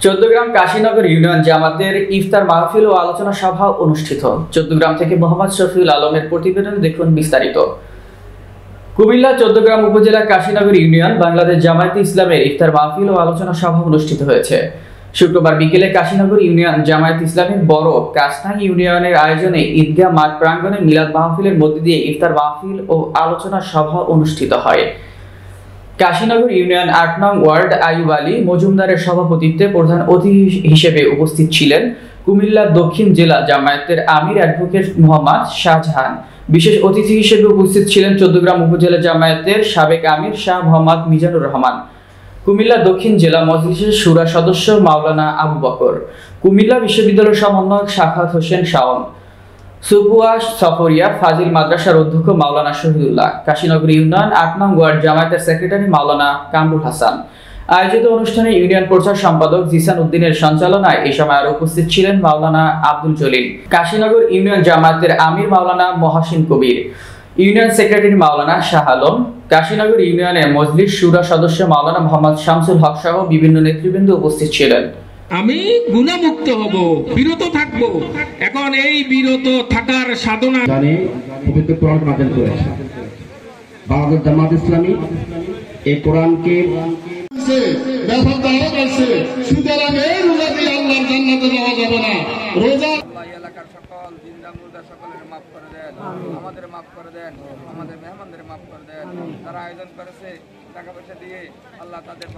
Chauddagram Kashinagar union জামাতের ইফতার মাহফিল ও আলোচনা সভা অনুষ্ঠিত। চৌদ্দগ্রাম থেকে মোহাম্মদ শফিউল আলমের প্রতিবেদন দেখুন বিস্তারিত। কুমিল্লা চৌদ্দগ্রাম উপজেলা কাশীনগর ইউনিয়ন বাংলাদেশ জামায়াতে ইসলামের ইফতার মাহফিল ও আলোচনা সভা অনুষ্ঠিত হয়েছে। শুক্রবার বিকেলে কাশীনগর ইউনিয়ন জামায়াতে ইসলামের বড় কাসনাং ইউনিয়নের আয়োজনে ঈদগাহ মাঠ প্রাঙ্গণে মিলাদ মাহফিলের মধ্য দিয়ে ইফতার মাহফিল ও আলোচনা সভা অনুষ্ঠিত হয়। কাশীনগর ইউনিয়ন ৮ নং ওয়ার্ড আইয়ুব আলী মজুমদারের সভাপতিত্বে প্রধান অতিথি হিসেবে উপস্থিত ছিলেন কুমিল্লা দক্ষিণ জেলা জামায়াতের আমির অ্যাডভোকেট মোহাম্মদ শাহজাহান। বিশেষ অতিথি হিসেবে উপস্থিত ছিলেন চৌদ্দগ্রাম উপজেলা জামায়াতের সাবেক আমির শাহ মোহাম্মদ মিজানুর রহমান, কুমিল্লা দক্ষিণ জেলা মজলিসের শুরা সদস্য মাওলানা আবু বকর, কুমিল্লা বিশ্ববিদ্যালয়ের সমন্বয়ক সাখাওয়াত হোসেন শাওন, সুপুয়া সফরিয়া ফাজিল মাদ্রাসার অধ্যক্ষ মাওলানা শহীদুল্লাহ, কাশীনগর ইউনিয়ন ৮ নং ওয়ার্ড জামায়াতের সেক্রেটারি মাওলানা কামরুল হাসান। আয়োজিত অনুষ্ঠানে ইউনিয়ন প্রচার সম্পাদক জিসান উদ্দিনের সঞ্চালনায় এই সময় আরো উপস্থিত ছিলেন মাওলানা আব্দুল জলিল, কাশীনগর ইউনিয়ন জামায়াতের আমির মাওলানা মহাসিন কবির, ইউনিয়ন সেক্রেটারি মাওলানা শাহ আলম, কাশীনগর ইউনিয়নের মজলিস শুরা সদস্য মাওলানা মোহাম্মদ শামসুল হক সহ বিভিন্ন নেতৃবৃন্দ উপস্থিত ছিলেন। আমি গুণামুক্ত হব, বিরত থাকব। এখন এই বিরত থাকার সাধনা জানে পবিত্র কোরআন নাযিল করেছে। বাংলাদেশ জামাত ইসলামী এই কোরআনকে ব্যাপক দাওয়াত আছে। সুতরাং এই রোজা দিয়ে আল্লাহর জান্নাতে যাওয়া যাবে না। রোজা এলাকার সকল জিন্দা মুর্দা সকলের মাফ করে দেন, আমাদের মাফ করে দেন, আমাদের মেহমানদের মাফ করে দেন। তারা আয়োজন করেছে টাকা পয়সা দিয়ে, আল্লাহ তাদের